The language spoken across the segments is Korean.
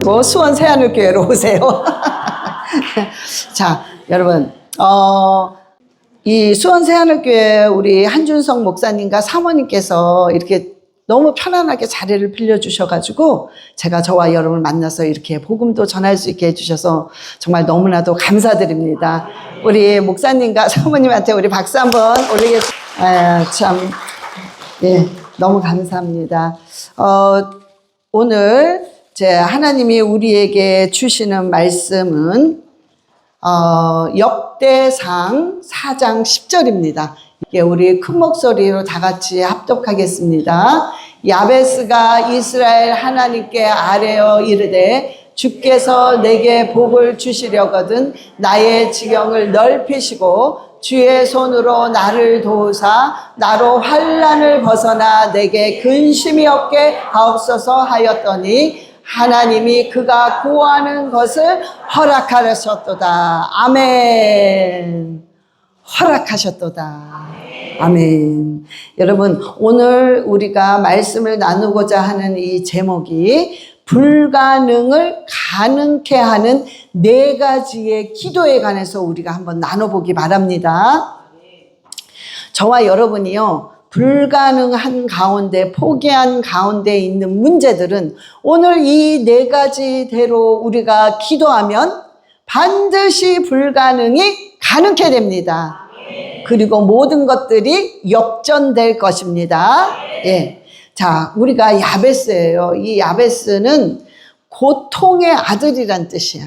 마시고 수원 새하늘교회로 오세요. 자, 여러분, 이 수원 새하늘교회 우리 한준성 목사님과 사모님께서 이렇게 너무 편안하게 자리를 빌려주셔가지고 제가 저와 여러분을 만나서 이렇게 복음도 전할 수 있게 해주셔서 정말 너무나도 감사드립니다. 우리 목사님과 사모님한테 우리 박수 한번 올리겠습니다. 참, 예, 너무 감사합니다. 오늘 하나님이 우리에게 주시는 말씀은 역대상 4장 10절입니다. 이게 우리 큰 목소리로 다 같이 합독하겠습니다. 야베스가 이스라엘 하나님께 아뢰어 이르되 주께서 내게 복을 주시려거든 나의 지경을 넓히시고 주의 손으로 나를 도우사 나로 환난을 벗어나 내게 근심이 없게 하옵소서 하였더니 하나님이 그가 구하는 것을 허락하셨도다. 아멘. 허락하셨도다. 아멘. 여러분, 오늘 우리가 말씀을 나누고자 하는 이 제목이 불가능을 가능케 하는 4가지의 기도에 관해서 우리가 한번 나눠보기 바랍니다. 저와 여러분이요, 불가능한 가운데, 포기한 가운데 있는 문제들은 오늘 이 4가지대로 우리가 기도하면 반드시 불가능이 가능케 됩니다. 그리고 모든 것들이 역전될 것입니다. 예. 자, 우리가 야베스예요. 이 야베스는 고통의 아들이란 뜻이야.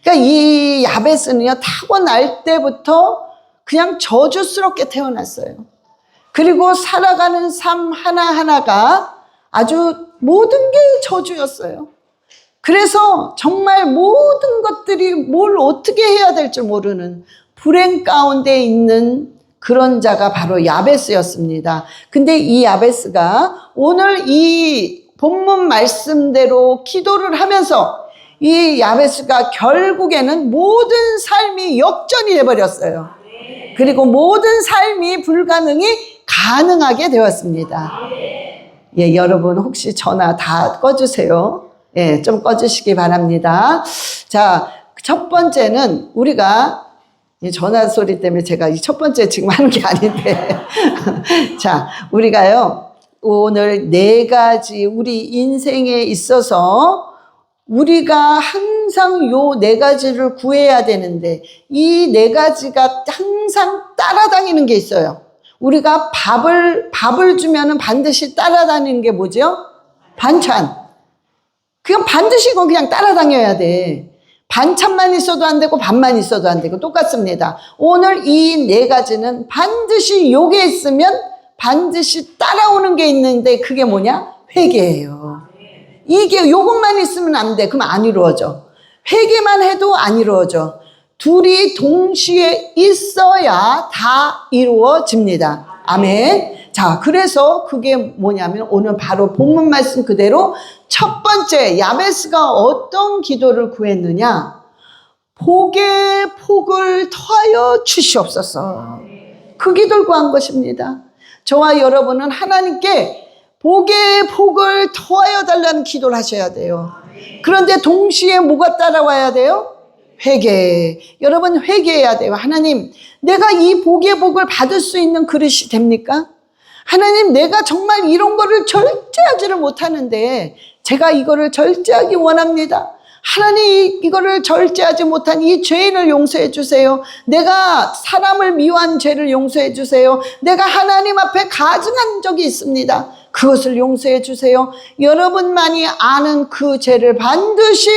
그러니까 이 야베스는요, 타고날 때부터 그냥 저주스럽게 태어났어요. 그리고 살아가는 삶 하나하나가 아주 모든 게 저주였어요. 그래서 정말 모든 것들이 뭘 어떻게 해야 될지 모르는 불행 가운데 있는 그런 자가 바로 야베스였습니다. 근데 이 야베스가 오늘 이 본문 말씀대로 기도를 하면서 이 야베스가 결국에는 모든 삶이 역전이 돼버렸어요. 그리고 모든 삶이 불가능이 가능하게 되었습니다. 예, 여러분 혹시 전화 다 꺼주세요. 예, 좀 꺼주시기 바랍니다. 자, 첫 번째는 우리가 전화 소리 때문에 제가 이 첫 번째 지금 하는 게 아닌데. 자, 우리가요, 오늘 4가지 우리 인생에 있어서 우리가 항상 요 4가지를 구해야 되는데 이 4가지가 항상 따라다니는 게 있어요. 우리가 밥을 주면은 반드시 따라다니는 게 뭐죠? 반찬. 그냥 반드시 이건 그냥 따라다녀야 돼. 반찬만 있어도 안 되고 밥만 있어도 안 되고 똑같습니다. 오늘 이 4가지는 반드시 요게 있으면 반드시 따라오는 게 있는데 그게 뭐냐? 회개예요. 이게 요것만 있으면 안 돼. 그럼 안 이루어져. 회개만 해도 안 이루어져. 둘이 동시에 있어야 다 이루어집니다. 아멘. 자, 그래서 그게 뭐냐면 오늘 바로 본문 말씀 그대로 첫 번째 야베스가 어떤 기도를 구했느냐? 복의 복을 더하여 주시옵소서. 그 기도를 구한 것입니다. 저와 여러분은 하나님께 복의 복을 더하여 달라는 기도를 하셔야 돼요. 그런데 동시에 뭐가 따라와야 돼요? 회개. 여러분 회개해야 돼요. 하나님, 내가 이 복의 복을 받을 수 있는 그릇이 됩니까? 하나님, 내가 정말 이런 거를 절제하지를 못하는데 제가 이거를 절제하기 원합니다. 하나님, 이거를 절제하지 못한 이 죄인을 용서해 주세요. 내가 사람을 미워한 죄를 용서해 주세요. 내가 하나님 앞에 가증한 적이 있습니다. 그것을 용서해 주세요. 여러분만이 아는 그 죄를 반드시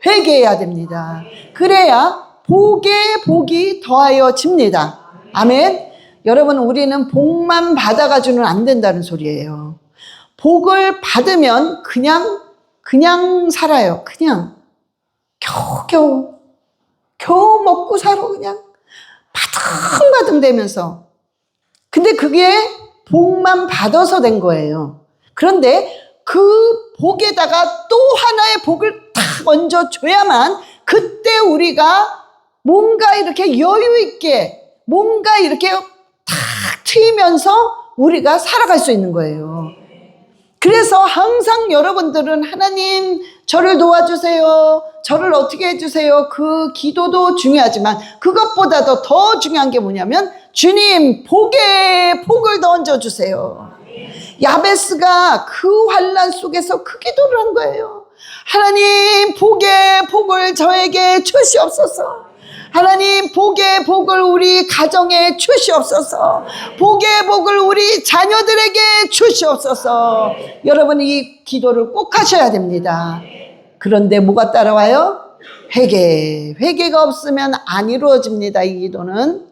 회개해야 됩니다. 그래야 복의 복이 더하여집니다. 아멘. 여러분, 우리는 복만 받아가지고는 안 된다는 소리예요. 복을 받으면 그냥 살아요. 그냥 겨우 먹고 살아. 그냥 바등바등 되면서. 근데 그게 복만 받아서 된 거예요. 그런데 그 복에다가 또 하나의 복을 탁 얹어줘야만 그때 우리가 뭔가 이렇게 여유 있게 뭔가 이렇게 탁 트이면서 우리가 살아갈 수 있는 거예요. 그래서 항상 여러분들은 하나님, 저를 도와주세요. 저를 어떻게 해주세요. 그 기도도 중요하지만 그것보다도 더 중요한 게 뭐냐면 주님 복에 복을 더 얹어주세요. 야베스가 그 환난 속에서 그 기도를 한 거예요. 하나님 복의 복을 저에게 주시옵소서. 하나님 복의 복을 우리 가정에 주시옵소서. 복의 복을 우리 자녀들에게 주시옵소서. 여러분 이 기도를 꼭 하셔야 됩니다. 그런데 뭐가 따라와요? 회개가 없으면 안 이루어집니다. 이 기도는.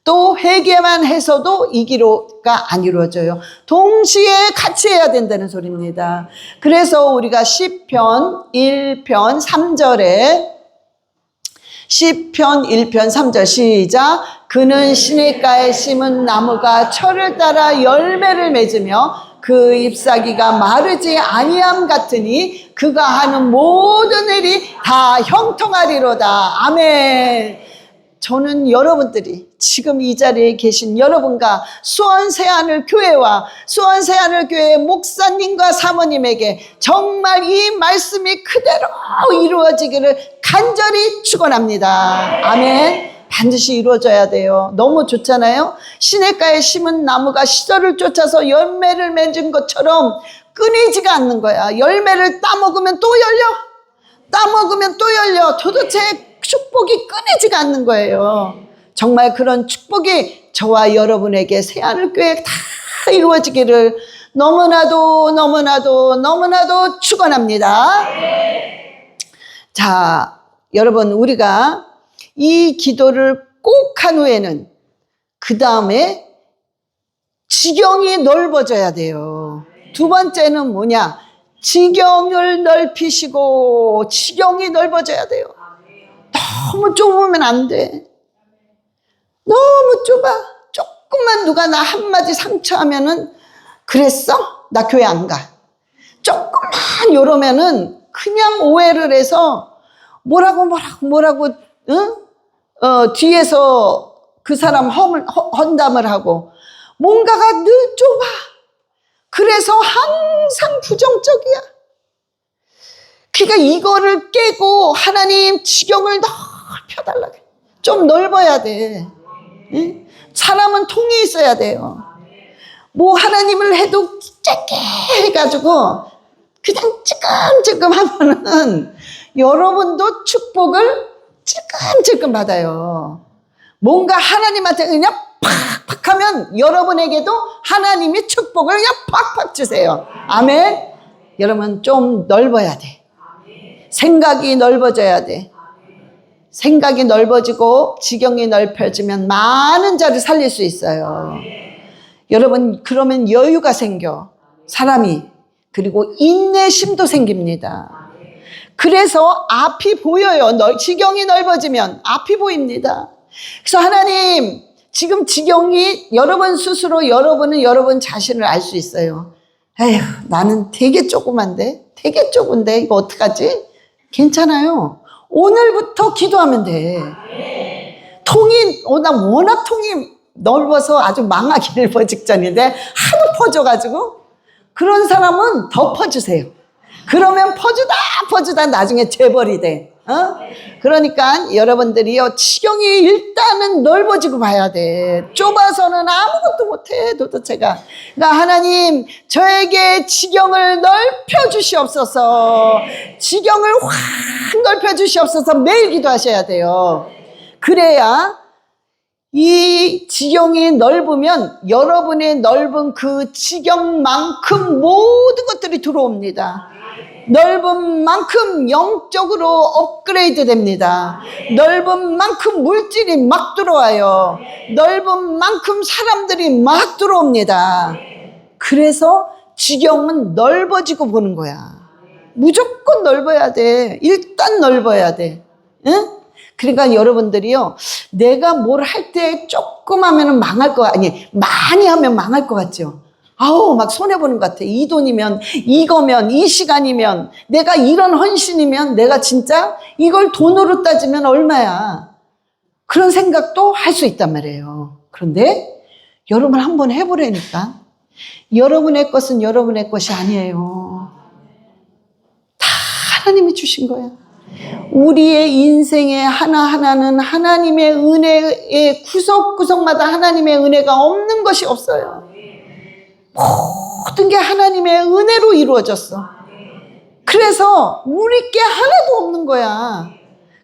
또 회개만 해서도 이 기도가 안 이루어져요. 동시에 같이 해야 된다는 소리입니다. 그래서 우리가 시편 1편 3절에 시편 1편 3절 시작. 그는 시냇가에 심은 나무가 철을 따라 열매를 맺으며 그 잎사귀가 마르지 아니함 같으니 그가 하는 모든 일이 다 형통하리로다. 아멘. 저는 여러분들이 지금 이 자리에 계신 여러분과 수원새하늘교회와 수원새하늘교회 목사님과 사모님에게 정말 이 말씀이 그대로 이루어지기를 간절히 축원합니다. 아멘. 반드시 이루어져야 돼요. 너무 좋잖아요. 시냇가에 심은 나무가 시절을 쫓아서 열매를 맺은 것처럼 끊이지가 않는 거야. 열매를 따먹으면 또 열려. 따먹으면 또 열려. 도대체 축복이 끊이지가 않는 거예요. 정말 그런 축복이 저와 여러분에게 새하늘교회에 다 이루어지기를 너무나도 축원합니다. 자, 여러분 우리가 이 기도를 꼭 한 후에는 그 다음에 지경이 넓어져야 돼요. 두 번째는 뭐냐? 지경을 넓히시고 지경이 넓어져야 돼요. 너무 좁으면 안 돼. 너무 좁아. 조금만 누가 나 한마디 상처하면은 그랬어? 나 교회 안 가. 조금만 요러면은 그냥 오해를 해서 뭐라고 응? 뒤에서 그 사람 헌담을 하고 뭔가가 늘 좁아. 그래서 항상 부정적이야. 그러니까 이거를 깨고 하나님 지경을 넓혀달라고. 좀 넓어야 돼. 응? 사람은 통이 있어야 돼요. 뭐 하나님을 해도 짧게 해가지고 그냥 찔끔찔끔 하면은 여러분도 축복을 찔끔찔끔 받아요. 뭔가 하나님한테 그냥 팍팍 하면 여러분에게도 하나님이 축복을 그냥 팍팍 주세요. 아멘. 여러분 좀 넓어야 돼. 생각이 넓어져야 돼. 생각이 넓어지고 지경이 넓혀지면 많은 자를 살릴 수 있어요. 여러분 그러면 여유가 생겨. 사람이. 그리고 인내심도 생깁니다. 그래서 앞이 보여요. 지경이 넓어지면 앞이 보입니다. 그래서 하나님 지금 지경이 여러분 스스로 여러분은 여러분 자신을 알 수 있어요. 에휴 나는 되게 조그만데 되게 좁은데 이거 어떡하지? 괜찮아요. 오늘부터 기도하면 돼. 통이 나 워낙 통이 넓어서 아주 망하기 일보 직전인데 하도 퍼져가지고 그런 사람은 더 퍼주세요. 그러면 퍼주다 나중에 재벌이 돼. 그러니까 여러분들이요 지경이 일단은 넓어지고 봐야 돼. 좁아서는 아무것도 못해 도대체가. 그러니까 하나님 저에게 지경을 넓혀 주시옵소서. 지경을 확 넓혀 주시옵소서. 매일 기도하셔야 돼요. 그래야 이 지경이 넓으면 여러분의 넓은 그 지경만큼 모든 것들이 들어옵니다. 넓은 만큼 영적으로 업그레이드 됩니다. 넓은 만큼 물질이 막 들어와요. 넓은 만큼 사람들이 막 들어옵니다. 그래서 지경은 넓어지고 보는 거야. 무조건 넓어야 돼. 일단 넓어야 돼. 응? 그러니까 여러분들이요, 내가 뭘 할 때 조금 하면 망할 거 아니, 많이 하면 망할 것 같죠? 아우, 막 손해보는 것 같아. 이 돈이면, 이거면, 이 시간이면, 내가 이런 헌신이면 내가 진짜 이걸 돈으로 따지면 얼마야. 그런 생각도 할 수 있단 말이에요. 그런데 여러분 한번 해보라니까. 여러분의 것은 여러분의 것이 아니에요. 다 하나님이 주신 거야. 우리의 인생의 하나하나는 하나님의 은혜의 구석구석마다 하나님의 은혜가 없는 것이 없어요. 모든 게 하나님의 은혜로 이루어졌어. 그래서 우리 게 하나도 없는 거야.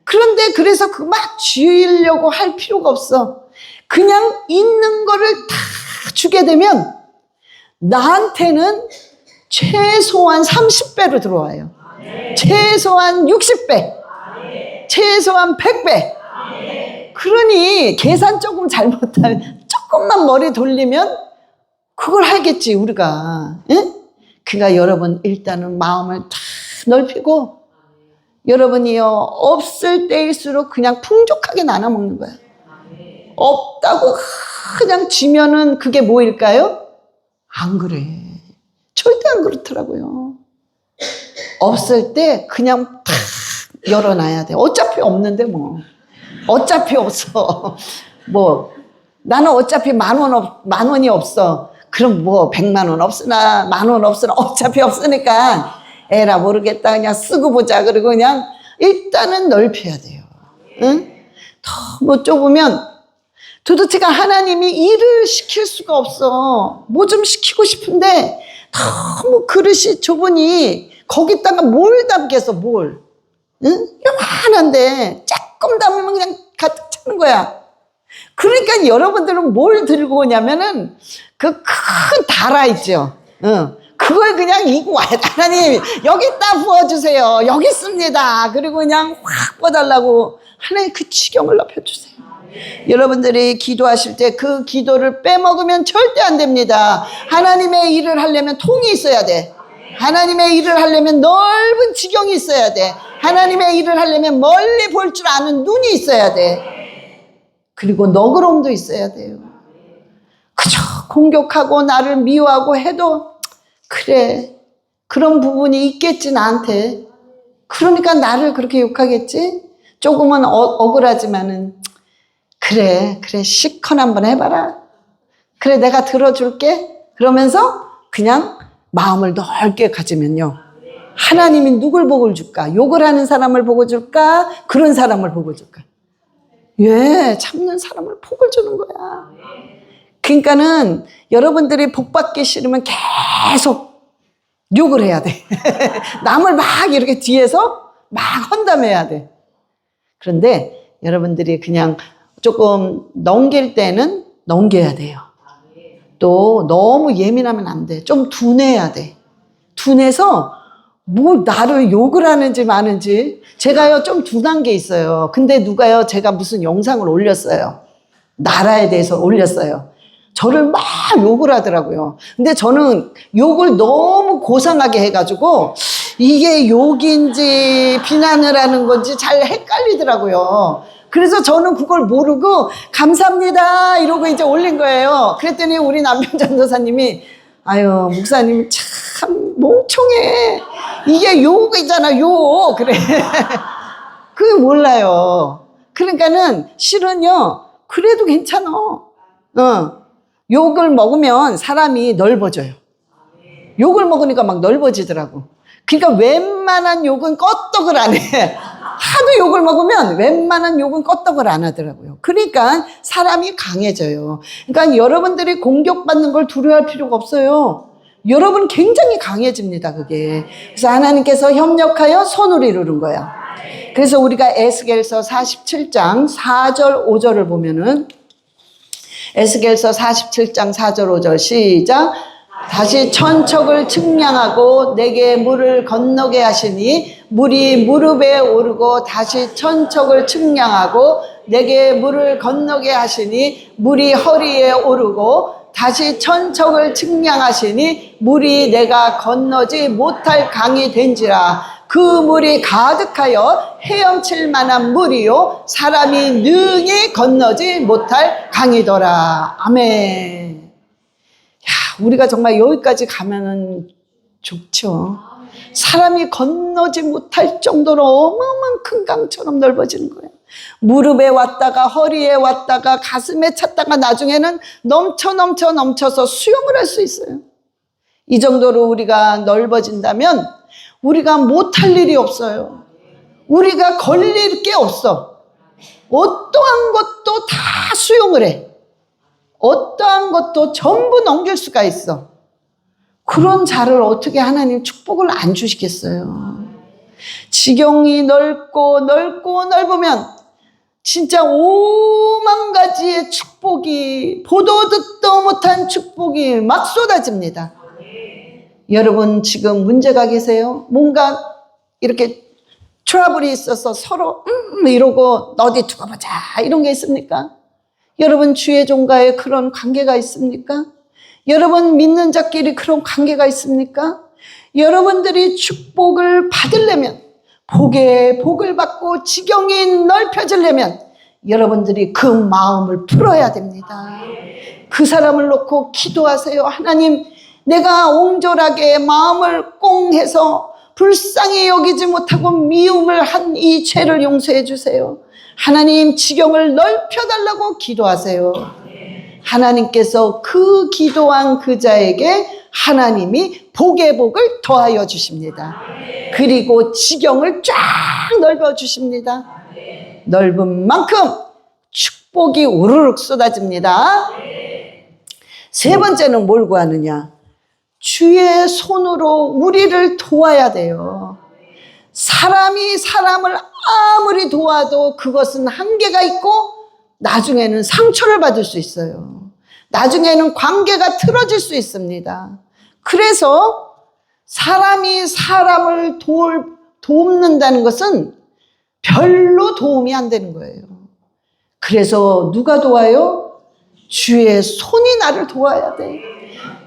그런데 그래서 그 막 쥐려고 할 필요가 없어. 그냥 있는 거를 다 주게 되면 나한테는 최소한 30배로 들어와요. 최소한 60배, 최소한 100배. 그러니 계산 조금 잘못하면 조금만 머리 돌리면 그걸 하겠지 우리가. 응? 그러니까 여러분 일단은 마음을 다 넓히고 여러분이요 없을 때일수록 그냥 풍족하게 나눠 먹는 거야. 없다고 그냥 주면은 그게 뭐일까요? 안 그래. 절대 안 그렇더라고요. 없을 때 그냥 탁 열어놔야 돼. 어차피 없는데 뭐. 어차피 없어. 뭐 나는 어차피 만 원이 없어. 그럼 뭐 100만 원 없으나 10,000원 없으나 어차피 없으니까 에라 모르겠다 그냥 쓰고 보자. 그리고 그냥 일단은 넓혀야 돼요. 응? 너무 좁으면 도대체가 하나님이 일을 시킬 수가 없어. 뭐 좀 시키고 싶은데 너무 그릇이 좁으니 거기다가 뭘 담겠어 뭘. 응? 요만한데 조금 담으면 그냥 가득 차는 거야. 그러니까 여러분들은 뭘 들고 오냐면은 그 큰 다라 있죠. 응. 그걸 그냥 이고 와야 돼. 하나님 여기다 부어주세요. 여기 있습니다. 그리고 그냥 확 부어달라고 하나님 그 지경을 높여주세요. 여러분들이 기도하실 때 그 기도를 빼먹으면 절대 안 됩니다. 하나님의 일을 하려면 통이 있어야 돼. 하나님의 일을 하려면 넓은 지경이 있어야 돼. 하나님의 일을 하려면 멀리 볼 줄 아는 눈이 있어야 돼. 그리고 너그러움도 있어야 돼요. 그저 공격하고 나를 미워하고 해도 그래 그런 부분이 있겠지 나한테. 그러니까 나를 그렇게 욕하겠지. 조금은 억울하지만은 그래 시컨 한번 해봐라. 그래 내가 들어줄게. 그러면서 그냥 마음을 넓게 가지면요 하나님이 누굴 복을 줄까? 욕을 하는 사람을 복을 줄까? 그런 사람을 복을 줄까? 예, 참는 사람을 복을 주는 거야. 그러니까는 여러분들이 복 받기 싫으면 계속 욕을 해야 돼. 남을 막 이렇게 뒤에서 막 헌담해야 돼. 그런데 여러분들이 그냥 조금 넘길 때는 넘겨야 돼요. 또 너무 예민하면 안 돼. 좀 둔해야 돼. 둔해서 뭐 나를 욕을 하는지 마는지. 제가요 좀 둔한 게 있어요. 근데 누가요 제가 무슨 영상을 올렸어요. 나라에 대해서 올렸어요. 저를 막 욕을 하더라고요. 근데 저는 욕을 너무 고상하게 해가지고 이게 욕인지 비난을 하는 건지 잘 헷갈리더라고요. 그래서 저는 그걸 모르고 감사합니다 이러고 이제 올린 거예요. 그랬더니 우리 남편 전도사님이 아유 목사님 참 멍청해. 이게 욕이잖아 욕. 그래. 그게 몰라요. 그러니까는 실은요 그래도 괜찮아. 욕을 먹으면 사람이 넓어져요. 욕을 먹으니까 막 넓어지더라고. 그러니까 웬만한 욕은 껐떡을 안 해. 하도 욕을 먹으면 웬만한 욕은 껐떡을 안 하더라고요. 그러니까 사람이 강해져요. 그러니까 여러분들이 공격받는 걸 두려워할 필요가 없어요. 여러분 굉장히 강해집니다, 그게. 그래서 하나님께서 협력하여 선을 이루는 거야. 그래서 우리가 에스겔서 47장 4절 5절을 보면은 에스겔서 47장 4절 5절 시작. 다시 천척을 측량하고 내게 물을 건너게 하시니 물이 무릎에 오르고 다시 천척을 측량하고 내게 물을 건너게 하시니 물이 허리에 오르고 다시 천척을 측량하시니 물이 내가 건너지 못할 강이 된지라. 그 물이 가득하여 헤엄칠 만한 물이요 사람이 능히 건너지 못할 강이더라. 아멘. 야, 우리가 정말 여기까지 가면은 좋죠. 사람이 건너지 못할 정도로 어마어마한 큰 강처럼 넓어지는 거예요. 무릎에 왔다가 허리에 왔다가 가슴에 찼다가 나중에는 넘쳐서 수영을 할 수 있어요. 이 정도로 우리가 넓어진다면 우리가 못할 일이 없어요. 우리가 걸릴 게 없어. 어떠한 것도 다 수용을 해. 어떠한 것도 전부 넘길 수가 있어. 그런 자를 어떻게 하나님 축복을 안 주시겠어요? 지경이 넓고 넓으면 진짜 5만 가지의 축복이, 보도 듣도 못한 축복이 막 쏟아집니다. 여러분 지금 문제가 계세요? 뭔가 이렇게 트러블이 있어서 서로 이러고 어디 두고 보자 이런 게 있습니까? 여러분 주의 종과의 그런 관계가 있습니까? 여러분 믿는 자끼리 그런 관계가 있습니까? 여러분들이 축복을 받으려면, 복에 복을 받고 지경이 넓혀지려면 여러분들이 그 마음을 풀어야 됩니다. 그 사람을 놓고 기도하세요. 하나님, 내가 옹졸하게 마음을 꽁해서 불쌍히 여기지 못하고 미움을 한 이 죄를 용서해 주세요. 하나님, 지경을 넓혀달라고 기도하세요. 하나님께서 그 기도한 그 자에게 하나님이 복의 복을 더하여 주십니다. 그리고 지경을 쫙 넓어 주십니다. 넓은 만큼 축복이 우르륵 쏟아집니다. 세 번째는 뭘 구하느냐? 주의 손으로 우리를 도와야 돼요. 사람이 사람을 아무리 도와도 그것은 한계가 있고 나중에는 상처를 받을 수 있어요. 나중에는 관계가 틀어질 수 있습니다. 그래서 사람이 사람을 돕는다는 것은 별로 도움이 안 되는 거예요. 그래서 누가 도와요? 주의 손이 나를 도와야 돼.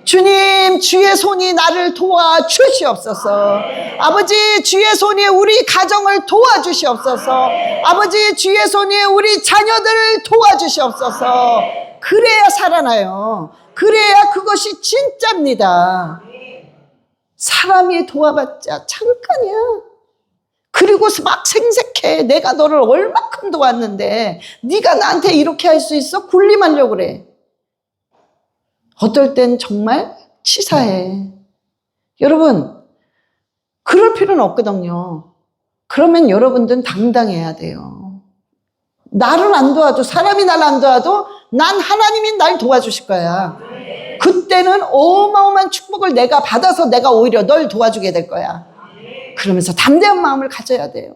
주님, 주의 손이 나를 도와주시옵소서. 아버지, 주의 손이 우리 가정을 도와주시옵소서. 아버지, 주의 손이 우리 자녀들을 도와주시옵소서. 그래야 살아나요. 그래야 그것이 진짜입니다. 사람이 도와봤자 잠깐이야. 그리고 막 생색해. 내가 너를 얼마큼 도왔는데 네가 나한테 이렇게 할 수 있어? 군림하려고 그래. 어떨 땐 정말 치사해. 여러분, 그럴 필요는 없거든요. 그러면 여러분들은 당당해야 돼요. 나를 안 도와도, 사람이 나를 안 도와도 난 하나님이 날 도와주실 거야. 그때는 어마어마한 축복을 내가 받아서 내가 오히려 널 도와주게 될 거야. 그러면서 담대한 마음을 가져야 돼요.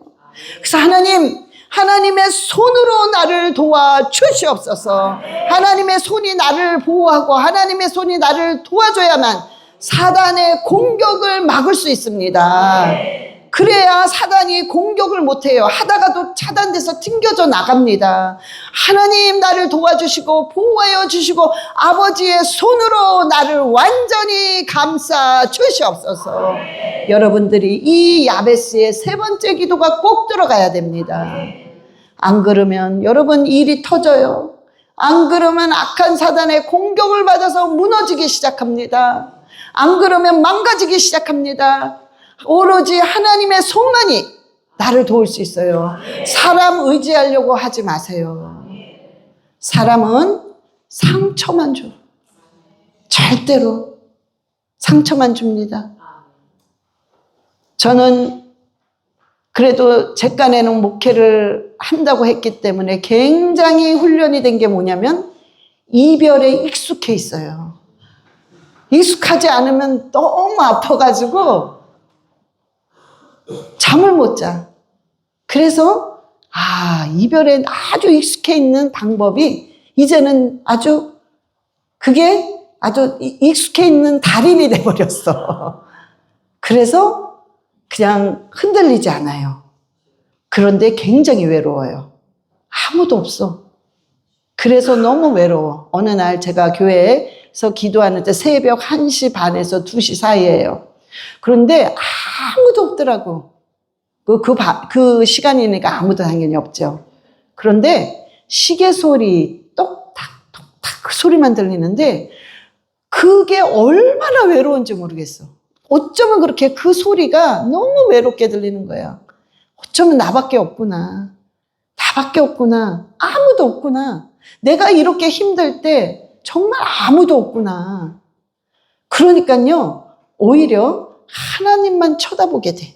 그래서 하나님의 손으로 나를 도와주시옵소서. 하나님의 손이 나를 보호하고 하나님의 손이 나를 도와줘야만 사단의 공격을 막을 수 있습니다. 그래야 사단이 공격을 못해요. 하다가도 차단돼서 튕겨져 나갑니다. 하나님 나를 도와주시고 보호하여 주시고 아버지의 손으로 나를 완전히 감싸 주시옵소서. 여러분들이 이 야베스의 세 번째 기도가 꼭 들어가야 됩니다. 안 그러면 여러분 일이 터져요. 안 그러면 악한 사단의 공격을 받아서 무너지기 시작합니다. 안 그러면 망가지기 시작합니다. 오로지 하나님의 손만이 나를 도울 수 있어요. 사람 의지하려고 하지 마세요. 사람은 상처만 줘. 절대로 상처만 줍니다. 저는 그래도 제간에는 목회를 한다고 했기 때문에 굉장히 훈련이 된 게 뭐냐면 이별에 익숙해 있어요. 익숙하지 않으면 너무 아파가지고 잠을 못 자. 그래서 이별에 아주 익숙해 있는 방법이 이제는 그게 아주 익숙해 있는 달인이 돼버렸어. 그래서 그냥 흔들리지 않아요. 그런데 굉장히 외로워요. 아무도 없어. 그래서 너무 외로워. 어느 날 제가 교회에서 기도하는데 새벽 1시 반에서 2시 사이예요. 그런데 아무도 없더라고. 그 시간이니까 아무도 당연히 없죠. 그런데 시계 소리, 똑딱, 똑딱 그 소리만 들리는데 그게 얼마나 외로운지 모르겠어. 어쩌면 그렇게 그 소리가 너무 외롭게 들리는 거야. 어쩌면 나밖에 없구나. 나밖에 없구나. 아무도 없구나. 내가 이렇게 힘들 때 정말 아무도 없구나. 그러니까요, 오히려 하나님만 쳐다보게 돼.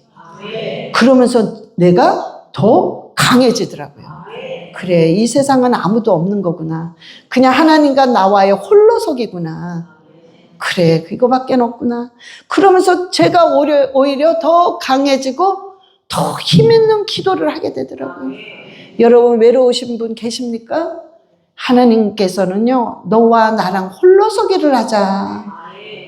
그러면서 내가 더 강해지더라고요. 그래, 이 세상은 아무도 없는 거구나. 그냥 하나님과 나와의 홀로서기구나. 그래, 이거밖에 없구나. 그러면서 제가 오히려 더 강해지고 더 힘있는 기도를 하게 되더라고요. 여러분, 외로우신 분 계십니까? 하나님께서는요, 너와 나랑 홀로서기를 하자.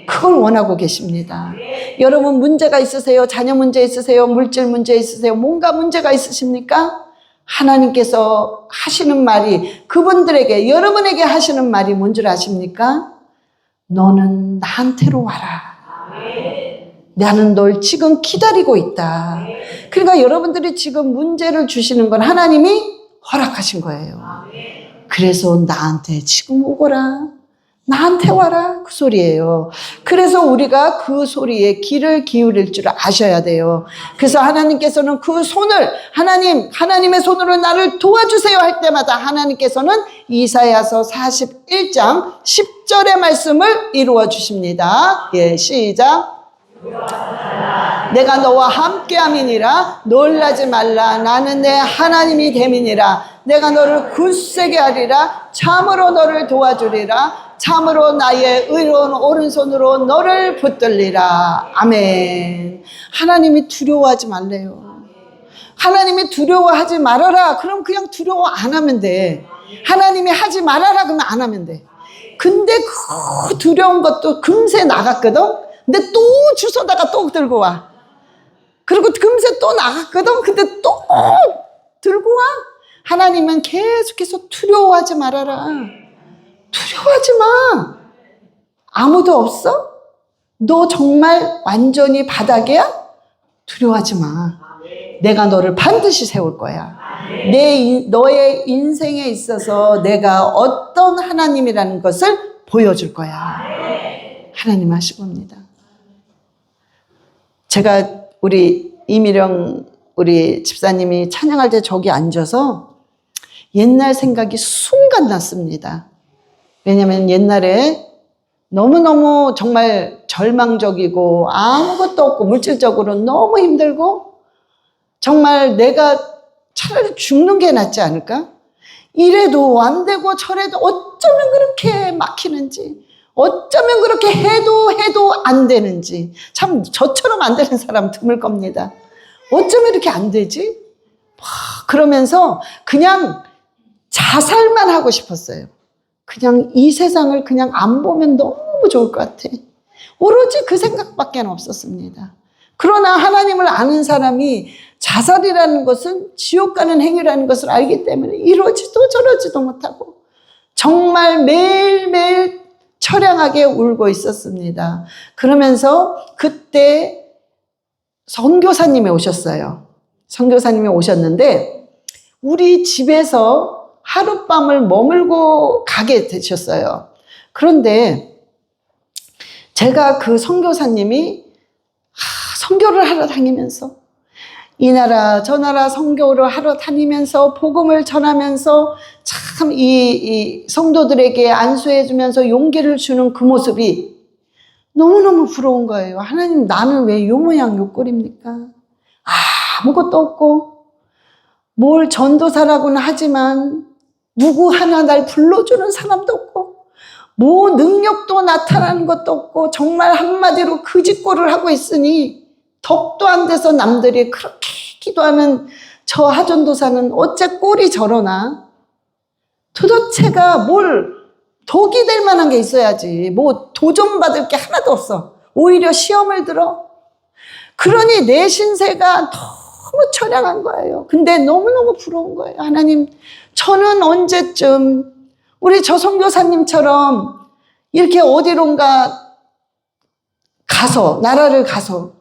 그걸 원하고 계십니다. 여러분, 문제가 있으세요? 자녀 문제 있으세요? 물질 문제 있으세요? 뭔가 문제가 있으십니까? 하나님께서 하시는 말이, 그분들에게, 여러분에게 하시는 말이 뭔 줄 아십니까? 너는 나한테로 와라. 나는 널 지금 기다리고 있다. 그러니까 여러분들이 지금 문제를 주시는 건 하나님이 허락하신 거예요. 그래서 나한테 지금 오거라. 나한테 와라. 그 소리예요. 그래서 우리가 그 소리에 귀를 기울일 줄 아셔야 돼요. 그래서 하나님께서는 그 손을, 하나님의 손으로 나를 도와주세요 할 때마다 하나님께서는 이사야서 41장 10절의 말씀을 이루어 주십니다. 예, 시작. 내가 너와 함께함이니라. 놀라지 말라. 나는 내 하나님이 됨이니라. 내가 너를 굳세게 하리라. 참으로 너를 도와주리라. 참으로 나의 의로운 오른손으로 너를 붙들리라. 아멘. 하나님이 두려워하지 말래요. 하나님이 두려워하지 말아라. 그럼 그냥 두려워 안 하면 돼. 하나님이 하지 말아라 그러면 안 하면 돼. 근데 그 두려운 것도 금세 나갔거든. 근데 또 주워다가 또 들고 와. 그리고 금세 또 나갔거든. 근데 또 들고 와. 하나님은 계속해서 두려워하지 말아라. 두려워하지 마. 아무도 없어? 너 정말 완전히 바닥이야? 두려워하지 마. 내가 너를 반드시 세울 거야. 너의 인생에 있어서 내가 어떤 하나님이라는 것을 보여줄 거야. 하나님 하실 겁니다. 제가 우리 이미령 우리 집사님이 찬양할 때 저기 앉아서 옛날 생각이 순간 났습니다. 왜냐하면 옛날에 너무너무 정말 절망적이고 아무것도 없고 물질적으로 너무 힘들고 정말 내가 차라리 죽는 게 낫지 않을까? 이래도 안 되고 저래도 어쩌면 그렇게 막히는지, 어쩌면 그렇게 해도 안 되는지. 참 저처럼 안 되는 사람 드물 겁니다. 어쩌면 이렇게 안 되지? 그러면서 그냥 자살만 하고 싶었어요. 그냥 이 세상을 그냥 안 보면 너무 좋을 것 같아. 오로지 그 생각밖에 없었습니다. 그러나 하나님을 아는 사람이 자살이라는 것은 지옥 가는 행위라는 것을 알기 때문에 이러지도 저러지도 못하고 정말 매일매일 처량하게 울고 있었습니다. 그러면서 그때 선교사님이 오셨어요. 선교사님이 오셨는데 우리 집에서 하룻밤을 머물고 가게 되셨어요. 그런데 제가 그 선교사님이 선교를 하러 다니면서 이 나라 저 나라 선교를 하러 다니면서 복음을 전하면서 참 이 성도들에게 안수해 주면서 용기를 주는 그 모습이 너무너무 부러운 거예요. 하나님, 나는 왜 요 모양 요 꼴입니까? 아무것도 없고 뭘 전도사라고는 하지만 누구 하나 날 불러주는 사람도 없고 뭐 능력도 나타나는 것도 없고 정말 한마디로 그짓골을 하고 있으니 덕도 안 돼서 남들이 그렇게 기도하는 저 하전도사는 어째 꼴이 저러나? 도대체가 뭘 덕이 될 만한 게 있어야지. 뭐 도전받을 게 하나도 없어. 오히려 시험을 들어. 그러니 내 신세가 너무 처량한 거예요. 근데 너무너무 부러운 거예요. 하나님, 저는 언제쯤 우리 저 선교사님처럼 이렇게 어디론가 가서, 나라를 가서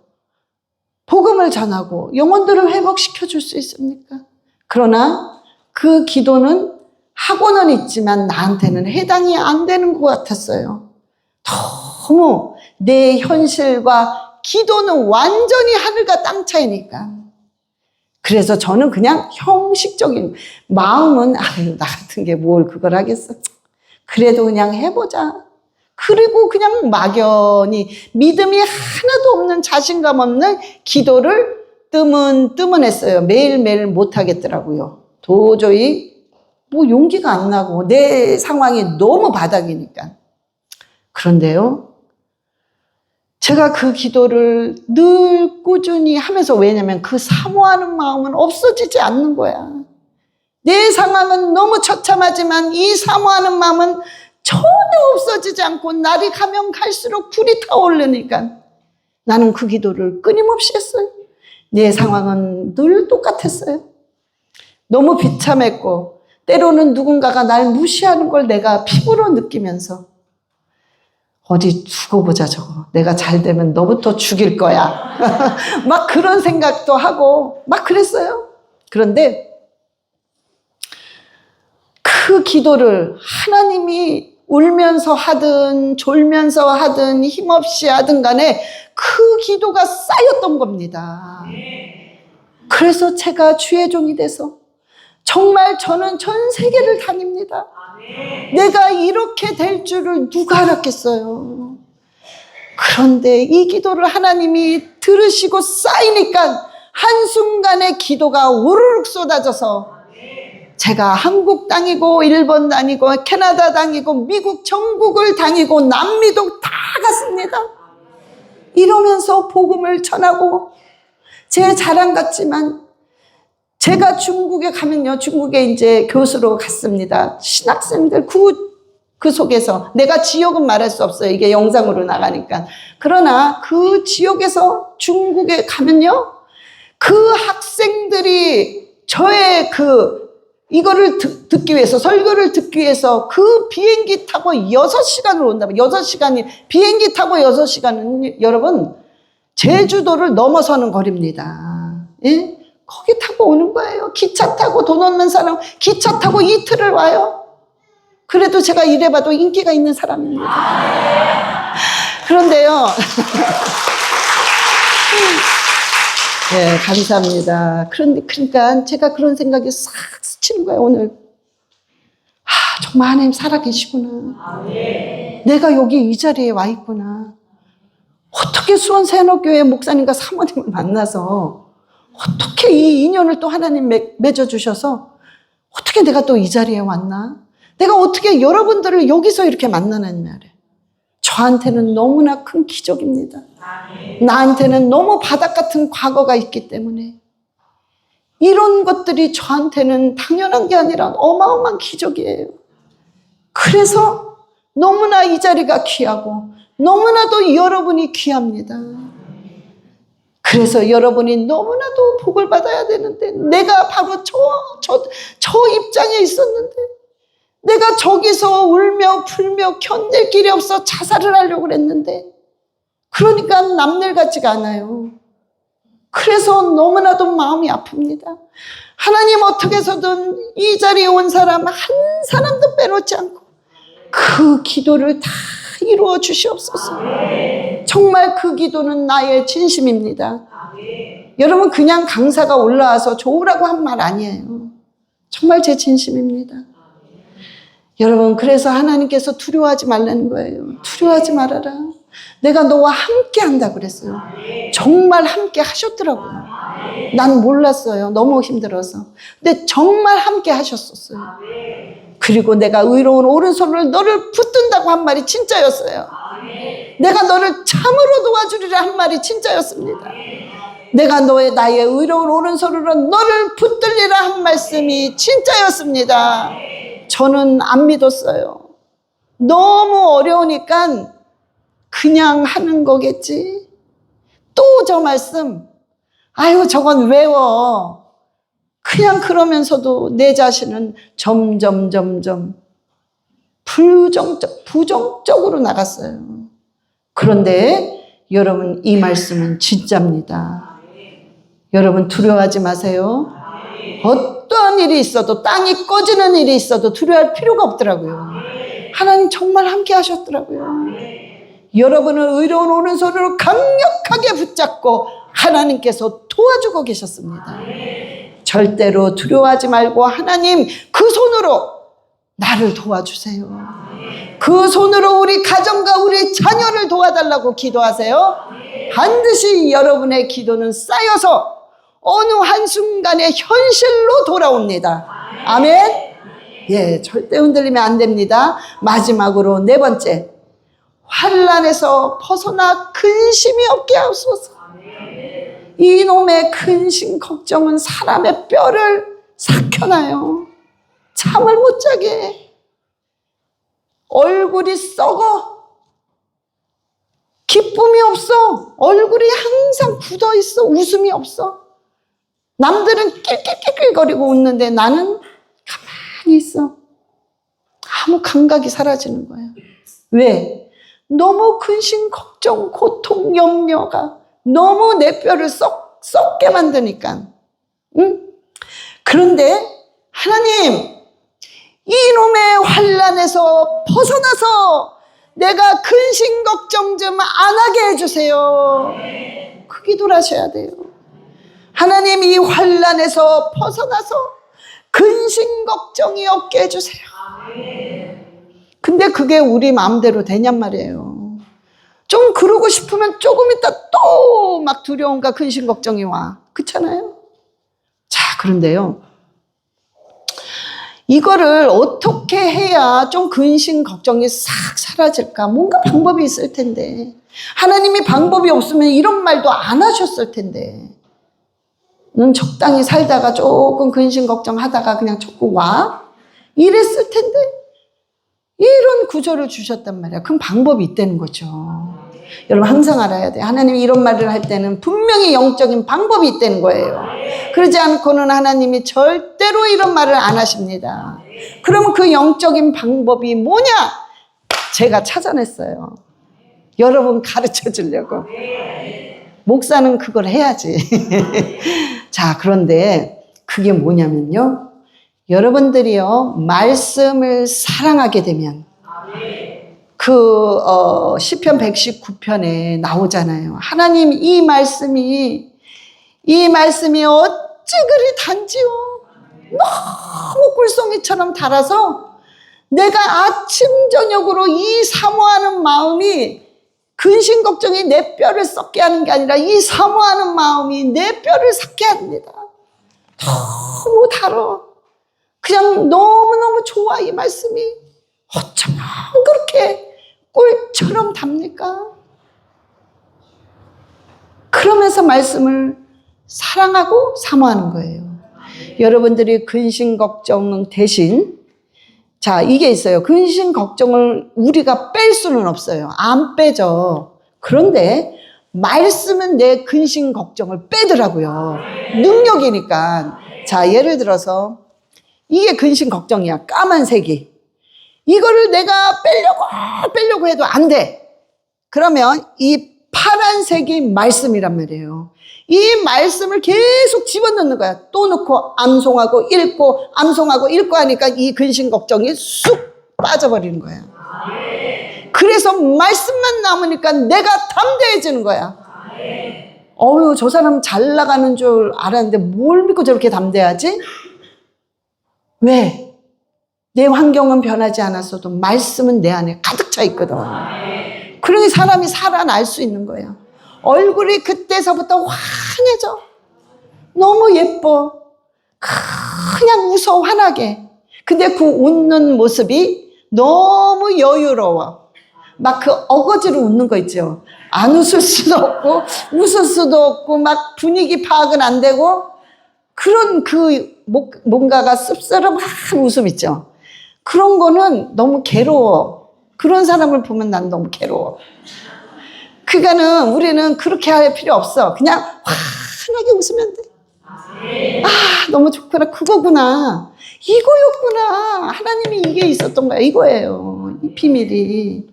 복음을 전하고 영혼들을 회복시켜 줄 수 있습니까? 그러나 그 기도는 하고는 있지만 나한테는 해당이 안 되는 것 같았어요. 너무 내 현실과 기도는 완전히 하늘과 땅 차이니까. 그래서 저는 그냥 형식적인 마음은 나 같은 게 뭘 그걸 하겠어. 그래도 그냥 해보자. 그리고 그냥 막연히 믿음이 하나도 없는, 자신감 없는 기도를 뜨문뜨문했어요. 매일매일 못하겠더라고요. 도저히 뭐 용기가 안 나고 내 상황이 너무 바닥이니까. 그런데요, 제가 그 기도를 늘 꾸준히 하면서, 왜냐면 그 사모하는 마음은 없어지지 않는 거야. 내 상황은 너무 처참하지만 이 사모하는 마음은 전혀 없어지지 않고 날이 가면 갈수록 불이 타오르니까 나는 그 기도를 끊임없이 했어요. 내 상황은 늘 똑같았어요. 너무 비참했고 때로는 누군가가 날 무시하는 걸 내가 피부로 느끼면서 어디 두고 보자, 저거 내가 잘 되면 너부터 죽일 거야 막 그런 생각도 하고 막 그랬어요. 그런데 그 기도를 하나님이 울면서 하든 졸면서 하든 힘없이 하든 간에 그 기도가 쌓였던 겁니다. 그래서 제가 주의 종이 돼서 정말 저는 전 세계를 다닙니다. 내가 이렇게 될 줄을 누가 알았겠어요. 그런데 이 기도를 하나님이 들으시고 쌓이니까 한순간에 기도가 우르륵 쏟아져서 제가 한국 다니고 일본 다니고 캐나다 다니고 미국 전국을 다니고 남미도 다 갔습니다. 이러면서 복음을 전하고, 제 자랑 같지만 제가 중국에 가면요, 중국에 이제 교수로 갔습니다. 신학생들 그 속에서 내가 지역은 말할 수 없어요. 이게 영상으로 나가니까. 그러나 그 지역에서 중국에 가면요, 그 학생들이 저의 이거를 듣기 위해서, 설교를 듣기 위해서 그 비행기 타고 6시간을 온다면, 6시간이, 비행기 타고 6시간은 여러분 제주도를 넘어서는 거리입니다. 예? 거기 타고 오는 거예요. 기차 타고, 돈 없는 사람 기차 타고 이틀을 와요. 그래도 제가 이래봐도 인기가 있는 사람입니다. 그런데요 네, 감사합니다. 그러니까 제가 그런 생각이 싹 스치는 거예요, 오늘. 정말 하나님 살아계시구나. 내가 여기 이 자리에 와 있구나. 어떻게 수원 새노교회 목사님과 사모님을 만나서 어떻게 이 인연을 또 하나님 맺어주셔서 어떻게 내가 또 이 자리에 왔나? 내가 어떻게 여러분들을 여기서 이렇게 만나는 말이에요. 저한테는 너무나 큰 기적입니다. 나한테는 너무 바닥 같은 과거가 있기 때문에 이런 것들이 저한테는 당연한 게 아니라 어마어마한 기적이에요. 그래서 너무나 이 자리가 귀하고 너무나도 여러분이 귀합니다. 그래서 여러분이 너무나도 복을 받아야 되는데, 내가 바로 저 입장에 있었는데, 내가 저기서 울며 불며 견딜 길이 없어 자살을 하려고 그랬는데, 그러니까 남일 같지가 않아요. 그래서 너무나도 마음이 아픕니다. 하나님, 어떻게 해서든 이 자리에 온 사람 한 사람도 빼놓지 않고 그 기도를 다 이루어 주시옵소서. 정말 그 기도는 나의 진심입니다. 여러분, 그냥 강사가 올라와서 좋으라고 한 말 아니에요. 정말 제 진심입니다. 여러분, 그래서 하나님께서 두려워하지 말라는 거예요. 두려워하지 말아라. 내가 너와 함께 한다 그랬어요. 정말 함께 하셨더라고요. 난 몰랐어요. 너무 힘들어서. 근데 정말 함께 하셨었어요. 그리고 내가 의로운 오른손으로 너를 붙든다고 한 말이 진짜였어요. 내가 너를 참으로 도와주리라 한 말이 진짜였습니다. 내가 나의 의로운 오른손으로 너를 붙들리라 한 말씀이 진짜였습니다. 저는 안 믿었어요. 너무 어려우니까 그냥 하는 거겠지. 또 저 말씀, 아유 저건 외워. 그냥 그러면서도 내 자신은 점점 부정적으로 나갔어요. 그런데 여러분, 이 말씀은 진짜입니다. 여러분, 두려워하지 마세요. 어떠한 일이 있어도, 땅이 꺼지는 일이 있어도 두려워할 필요가 없더라고요. 하나님 정말 함께 하셨더라고요. 여러분을 의로운 오른손으로 강력하게 붙잡고 하나님께서 도와주고 계셨습니다. 절대로 두려워하지 말고, 하나님 그 손으로 나를 도와주세요. 그 손으로 우리 가정과 우리 자녀를 도와달라고 기도하세요. 반드시 여러분의 기도는 쌓여서 어느 한순간에 현실로 돌아옵니다. 아멘. 예, 절대 흔들리면 안 됩니다. 마지막으로 네 번째, 환난에서 벗어나 근심이 없게 하소서. 이놈의 근심 걱정은 사람의 뼈를 삭혀놔요. 잠을 못 자게 해. 얼굴이 썩어. 기쁨이 없어. 얼굴이 항상 굳어 있어. 웃음이 없어. 남들은 낄낄낄낄거리고 웃는데 나는 가만히 있어. 아무 감각이 사라지는 거예요. 왜? 너무 근심, 걱정, 고통, 염려가 너무 내 뼈를 썩게 만드니까. 응? 그런데 하나님, 이놈의 환난에서 벗어나서 내가 근심 걱정 좀 안 하게 해주세요. 그 기도를 하셔야 돼요. 하나님, 이 환난에서 벗어나서 근심 걱정이 없게 해주세요. 근데 그게 우리 마음대로 되냔 말이에요. 좀 그러고 싶으면 조금 있다 또 막 두려움과 근심 걱정이 와. 그렇잖아요? 자, 그런데요, 이거를 어떻게 해야 좀 근심 걱정이 싹 사라질까? 뭔가 방법이 있을 텐데, 하나님이 방법이 없으면 이런 말도 안 하셨을 텐데, 넌 적당히 살다가 조금 근심 걱정하다가 그냥 자꾸 와? 이랬을 텐데 이런 구절을 주셨단 말이야. 그럼 방법이 있다는 거죠. 여러분 항상 알아야 돼요. 하나님이 이런 말을 할 때는 분명히 영적인 방법이 있다는 거예요. 그러지 않고는 하나님이 절대로 이런 말을 안 하십니다. 그러면 그 영적인 방법이 뭐냐? 제가 찾아냈어요. 여러분 가르쳐 주려고. 목사는 그걸 해야지. 자, 그런데 그게 뭐냐면요, 여러분들이요, 말씀을 사랑하게 되면 그 시편 119편에 나오잖아요. 하나님, 이 말씀이 어찌 그리 단지요. 너무 꿀송이처럼 달아서 내가 아침 저녁으로 이 사모하는 마음이 근심 걱정이 내 뼈를 썩게 하는 게 아니라 이 사모하는 마음이 내 뼈를 썩게 합니다. 너무 달아. 그냥 너무너무 좋아. 이 말씀이 어쩌면 그렇게 꿀처럼 답니까? 그러면서 말씀을 사랑하고 사모하는 거예요. 여러분들이 근심 걱정 대신, 자, 이게 있어요. 근심 걱정을 우리가 뺄 수는 없어요. 안 빼죠. 그런데 말씀은 내 근심 걱정을 빼더라고요. 능력이니까. 자, 예를 들어서 이게 근심 걱정이야. 까만색이. 이거를 내가 빼려고 해도 안 돼. 그러면 이 파란색이 말씀이란 말이에요. 이 말씀을 계속 집어넣는 거야. 또 넣고 암송하고 읽고 암송하고 읽고 하니까 이 근심 걱정이 쑥 빠져버리는 거야. 그래서 말씀만 남으니까 내가 담대해지는 거야. 어휴, 저 사람 잘 나가는 줄 알았는데 뭘 믿고 저렇게 담대하지? 왜? 내 환경은 변하지 않았어도 말씀은 내 안에 가득 차 있거든. 그러니 사람이 살아날 수 있는 거야. 얼굴이 그때서부터 환해져. 너무 예뻐. 그냥 웃어, 환하게. 근데 그 웃는 모습이 너무 여유로워. 막 그 어거지로 웃는 거 있죠. 안 웃을 수도 없고 웃을 수도 없고 막 분위기 파악은 안 되고 그런 그 뭔가가 씁쓸한 웃음 있죠. 그런 거는 너무 괴로워. 그런 사람을 보면 난 너무 괴로워. 그러니까는 우리는 그렇게 할 필요 없어. 그냥 환하게 웃으면 돼. 아, 너무 좋구나. 그거구나. 이거였구나. 하나님이 이게 있었던 거야. 이거예요. 이 비밀이.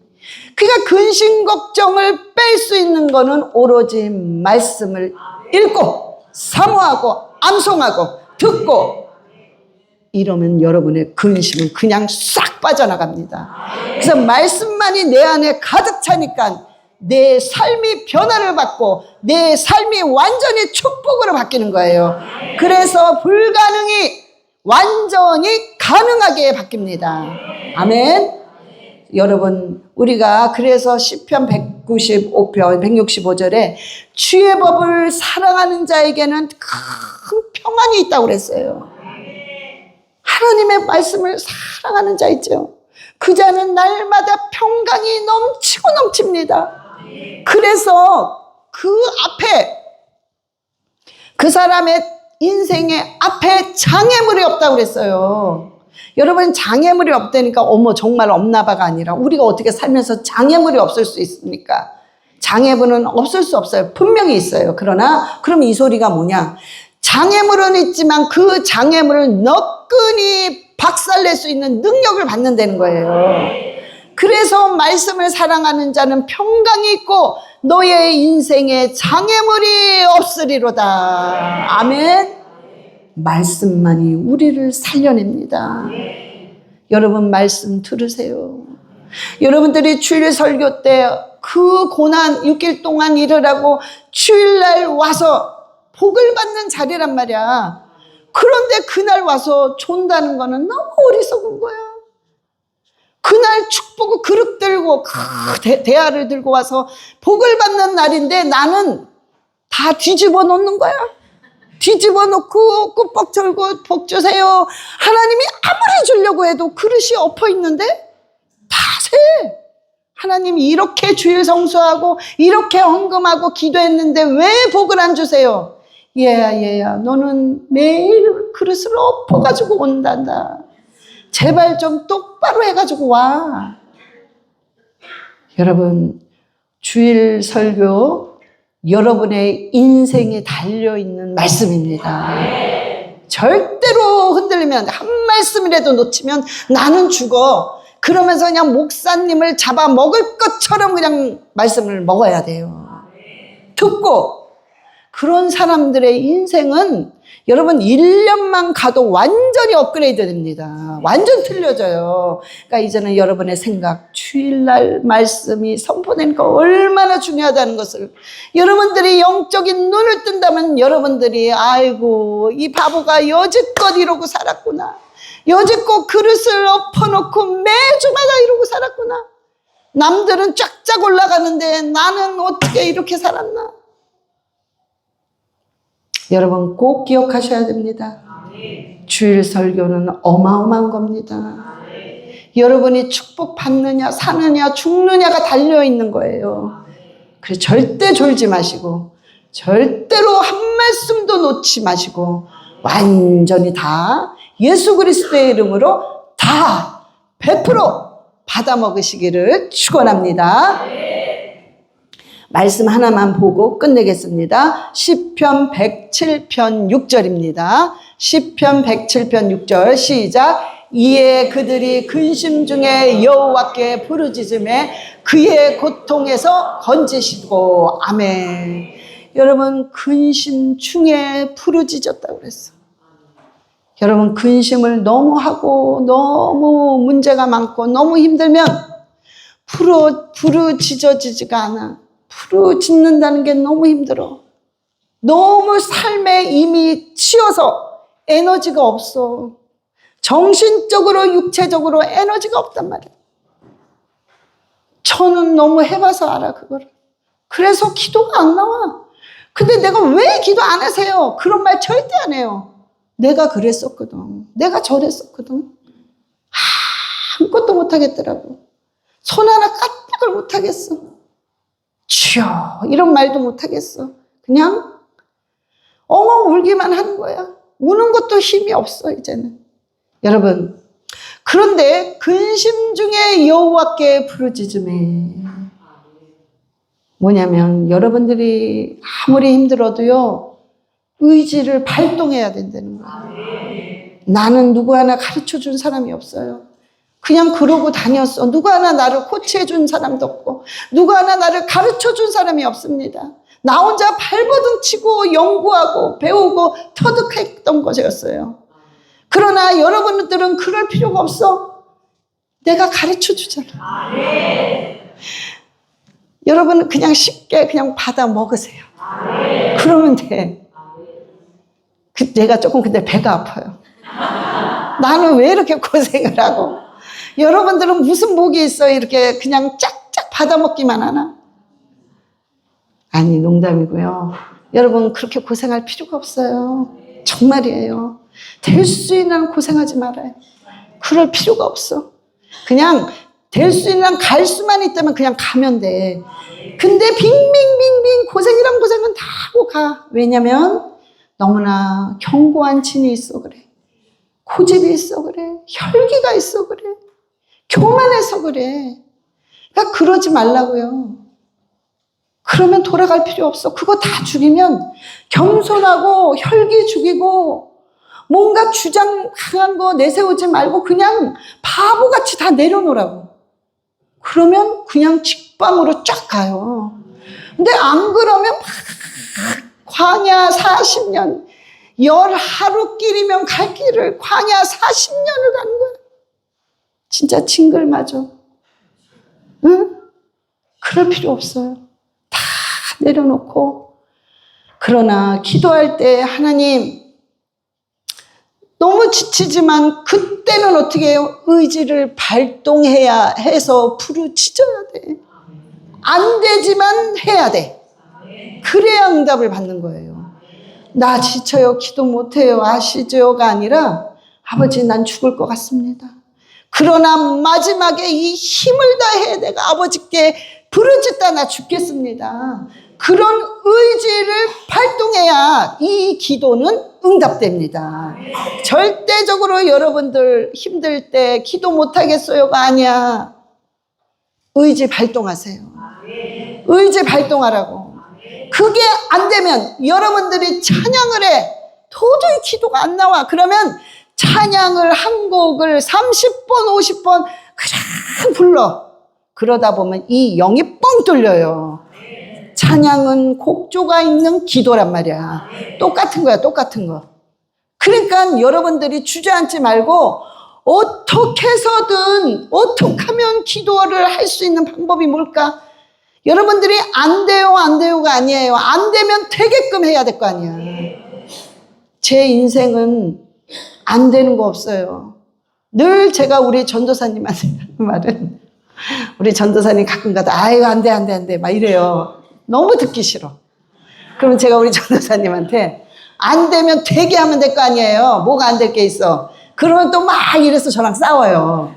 그러니까 근심 걱정을 뺄 수 있는 거는 오로지 말씀을 읽고 사모하고 암송하고 듣고 이러면 여러분의 근심은 그냥 싹 빠져나갑니다. 그래서 말씀만이 내 안에 가득 차니까 내 삶이 변화를 받고 내 삶이 완전히 축복으로 바뀌는 거예요. 그래서 불가능이 완전히 가능하게 바뀝니다. 아멘. 여러분, 우리가 그래서 시편 195편 165절에 주의 법을 사랑하는 자에게는 큰 평안이 있다고 그랬어요. 하나님의 말씀을 사랑하는 자 있죠. 그 자는 날마다 평강이 넘치고 넘칩니다. 그래서 그 앞에, 그 사람의 인생의 앞에 장애물이 없다고 그랬어요. 여러분, 장애물이 없다니까 어머 정말 없나 봐가 아니라 우리가 어떻게 살면서 장애물이 없을 수 있습니까? 장애물은 없을 수 없어요. 분명히 있어요. 그러나 그럼 이 소리가 뭐냐? 장애물은 있지만 그 장애물을 너끈히 박살낼 수 있는 능력을 받는다는 거예요. 그래서 말씀을 사랑하는 자는 평강이 있고 너의 인생에 장애물이 없으리로다. 아멘. 말씀만이 우리를 살려냅니다. 여러분, 말씀 들으세요. 여러분들이 주일 설교 때 그 고난 6일 동안 일을 주일날 와서 복을 받는 자리란 말이야. 그런데 그날 와서 존다는 거는 너무 어리석은 거야. 그날 축복을 그릇 들고 대야를 들고 와서 복을 받는 날인데 나는 다 뒤집어 놓는 거야. 뒤집어 놓고 꾸벅 절고 복 주세요. 하나님이 아무리 주려고 해도 그릇이 엎어 있는데 다 새. 하나님이 이렇게 주일 성수하고 이렇게 헌금하고 기도했는데 왜 복을 안 주세요? 얘야 너는 매일 그릇을 엎어가지고 온단다. 제발 좀 똑바로 해가지고 와. 여러분, 주일 설교 여러분의 인생에 달려있는 말씀입니다. 절대로 흔들리면 한 말씀이라도 놓치면 나는 죽어. 그러면서 그냥 목사님을 잡아먹을 것처럼 그냥 말씀을 먹어야 돼요. 듣고. 그런 사람들의 인생은 여러분 1년만 가도 완전히 업그레이드 됩니다. 완전 틀려져요. 그러니까 이제는 여러분의 생각, 주일날 말씀이 선포되는 거 얼마나 중요하다는 것을 여러분들이 영적인 눈을 뜬다면 여러분들이 아이고 이 바보가 여지껏 이러고 살았구나. 여지껏 그릇을 엎어놓고 매주마다 이러고 살았구나. 남들은 쫙쫙 올라가는데 나는 어떻게 이렇게 살았나. 여러분 꼭 기억하셔야 됩니다. 주일 설교는 어마어마한 겁니다. 여러분이 축복받느냐 사느냐 죽느냐가 달려있는 거예요. 그래서 절대 졸지 마시고 절대로 한 말씀도 놓지 마시고 완전히 다 예수 그리스도의 이름으로 다 100% 받아 먹으시기를 축원합니다. 말씀 하나만 보고 끝내겠습니다. 시편 107편 6절입니다. 시편 107편 6절 시작. 이에 그들이 근심 중에 여호와께 부르짖음에 그의 고통에서 건지시고. 아멘. 여러분 근심 중에 부르짖었다고 그랬어. 여러분 근심을 너무 하고 너무 문제가 많고 너무 힘들면 부르짖어지지가 않아. 부르짖는다는 게 너무 힘들어. 너무 삶에 이미 치여서 에너지가 없어. 정신적으로 육체적으로 에너지가 없단 말이야. 저는 너무 해봐서 알아 그거를. 그래서 기도가 안 나와. 근데 내가 왜 기도 안 하세요? 그런 말 절대 안 해요. 내가 그랬었거든. 내가 저랬었거든. 아무것도 못하겠더라고. 손 하나 까딱을 못하겠어. 주여 이런 말도 못하겠어. 그냥 엉엉 울기만 하는 거야. 우는 것도 힘이 없어 이제는. 여러분 그런데 근심 중에 여호와께 부르짖음에 뭐냐면 여러분들이 아무리 힘들어도요 의지를 발동해야 된다는 거예요. 나는 누구 하나 가르쳐준 사람이 없어요. 그냥 그러고 다녔어. 누구 하나 나를 코치해준 사람도 없고 누구 하나 나를 가르쳐준 사람이 없습니다. 나 혼자 발버둥 치고 연구하고 배우고 터득했던 것이었어요. 그러나 여러분들은 그럴 필요가 없어. 내가 가르쳐주잖아. 여러분은 그냥 쉽게 그냥 받아 먹으세요. 그러면 돼. 내가 조금 근데 배가 아파요. 나는 왜 이렇게 고생을 하고 여러분들은 무슨 복이 있어요? 이렇게 그냥 쫙쫙 받아먹기만 하나? 아니, 농담이고요. 여러분, 그렇게 고생할 필요가 없어요. 정말이에요. 될 수 있는 고생하지 말아요. 그럴 필요가 없어. 그냥 될 수 있는 갈 수만 있다면 그냥 가면 돼. 근데 빙빙빙빙 고생이란 고생은 다 하고 가. 왜냐면 너무나 견고한 진이 있어 그래. 고집이 있어 그래. 혈기가 있어 그래. 교만해서 그래. 그러니까 그러지 말라고요. 그러면 돌아갈 필요 없어. 그거 다 죽이면 겸손하고 혈기 죽이고 뭔가 주장 강한 거 내세우지 말고 그냥 바보같이 다 내려놓으라고. 그러면 그냥 직방으로 쫙 가요. 근데 안 그러면 막 광야 40년, 열 하루길이면 갈 길을 광야 40년을 가는 거야. 진짜 징글맞아. 응? 그럴 필요 없어요. 다 내려놓고. 그러나 기도할 때 하나님, 너무 지치지만 그때는 어떻게 해요? 의지를 발동해야 해서 부르짖어야 돼. 안 되지만 해야 돼. 그래야 응답을 받는 거예요. 나 지쳐요. 기도 못해요. 아시죠가 아니라 아버지 난 죽을 것 같습니다. 그러나 마지막에 이 힘을 다해 내가 아버지께 부르짖다 나 죽겠습니다. 그런 의지를 발동해야 이 기도는 응답됩니다. 절대적으로 여러분들 힘들 때 기도 못하겠어요가 아니야. 의지 발동하세요. 의지 발동하라고. 그게 안 되면 여러분들이 찬양을 해. 도저히 기도가 안 나와. 그러면 찬양을 한 곡을 30번, 50번 그냥 불러. 그러다 보면 이 영이 뻥 뚫려요. 찬양은 곡조가 있는 기도란 말이야. 똑같은 거야, 똑같은 거. 그러니까 여러분들이 주저앉지 말고 어떻게 해서든 어떻게 하면 기도를 할 수 있는 방법이 뭘까? 여러분들이 안 돼요, 안 돼요가 아니에요. 안 되면 되게끔 해야 될 거 아니야. 제 인생은 안 되는 거 없어요. 늘 제가 우리 전도사님한테 하는 말은 우리 전도사님 가끔 가다 아유 안 돼, 안 돼, 안 돼 막 이래요. 너무 듣기 싫어. 그러면 제가 우리 전도사님한테 안 되면 되게 하면 될 거 아니에요. 뭐가 안 될 게 있어. 그러면 또 막 이래서 저랑 싸워요.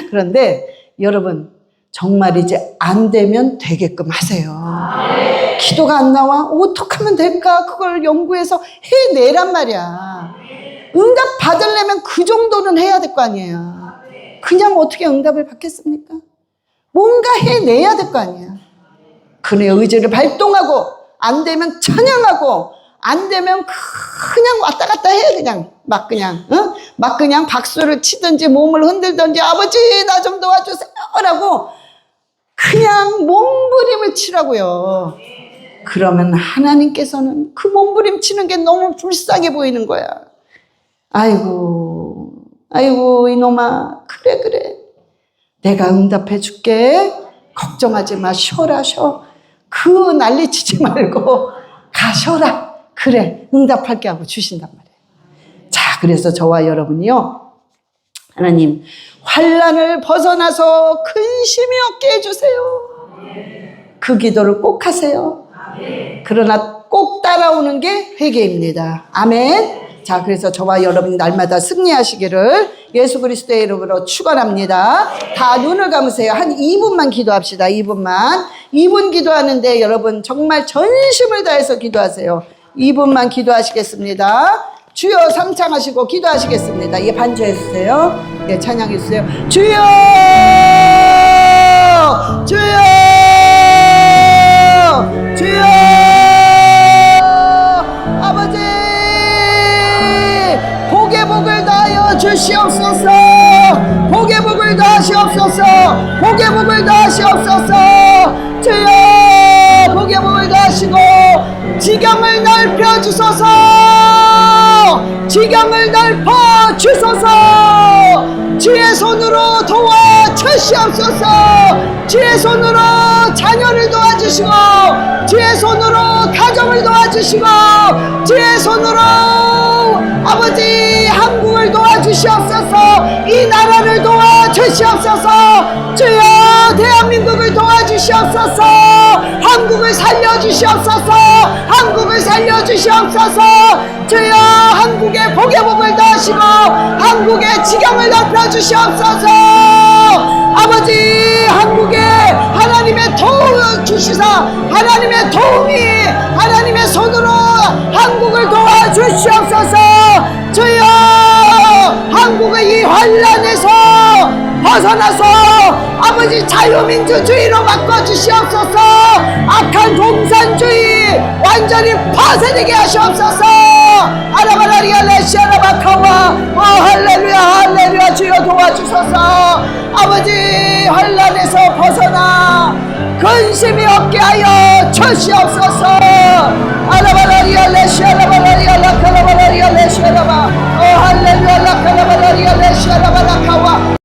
그런데 여러분 정말 이제 안 되면 되게끔 하세요. 기도가 안 나와? 어떻게 하면 될까? 그걸 연구해서 해내란 말이야. 응답 받으려면 그 정도는 해야 될 거 아니에요. 그냥 어떻게 응답을 받겠습니까? 뭔가 해내야 될 거 아니야. 그래 의지를 발동하고 안 되면 찬양하고 안 되면 그냥 왔다 갔다 해. 그냥 막 그냥 응? 막 그냥 박수를 치든지 몸을 흔들든지 아버지 나 좀 도와주세요 라고 그냥 몸부림을 치라고요. 그러면 하나님께서는 그 몸부림 치는 게 너무 불쌍해 보이는 거야. 아이고 이놈아 그래 내가 응답해 줄게. 걱정하지 마. 쉬어라 쉬어. 그 난리치지 말고 가셔라. 그래 응답할게 하고 주신단 말이에요. 자 그래서 저와 여러분이요. 하나님 환난을 벗어나서 근심이 없게 해주세요. 그 기도를 꼭 하세요. 그러나 꼭 따라오는 게 회개입니다. 아멘. 자 그래서 저와 여러분 날마다 승리하시기를 예수 그리스도의 이름으로 축원합니다. 다 눈을 감으세요. 한 2분만 기도합시다. 2분 기도하는데 여러분 정말 전심을 다해서 기도하세요. 2분만 기도하시겠습니다. 주여 삼창하시고 기도하시겠습니다. 예, 반주해주세요. 예, 찬양해주세요. 주여 아버지 복의 복을 다하여 주시옵소서. 복의 복을 다하시옵소서. 복의 복을 다하시옵소서. 주여 복의 복을 다하시고 지경을 넓혀 주소서. 지경을 넓혀 주소서. 주의 손으로 도와 주시옵소서. 주의 손으로 자녀를 도와주시고 주의 손으로 가정을 도와주시고 주의 손으로 아버지 한국을 도와주시옵소서. 이 주시옵소서. 주여 대한민국을 도와주시옵소서. 한국을 살려주시옵소서. 한국을 살려주시옵소서. 주여 한국의 복의 복을 더하시고 한국의 지경을 넓혀주시옵소서. 아버지 한국에 하나님의 도움을 주시사 하나님의 도움이 하나님의 손으로 한국을 도와주시옵소서. 주여 한국의 이 환란에서 벗어나서 아버지 자유민주주의로 바꿔주시옵소서. 악한 공산주의 완전히 파쇄되게 하시옵소서. 아라바라리아 레시아라바카와 할렐루야 할렐루야. 주여 도와주소서. 아버지 환란에서 벗어나 근심이 없게 하여 주시옵소서. 아라바라리아 레시아라바라리아 라카라바라리아 레시아라바 할렐루야 라카라바라리아 레시아라바라카와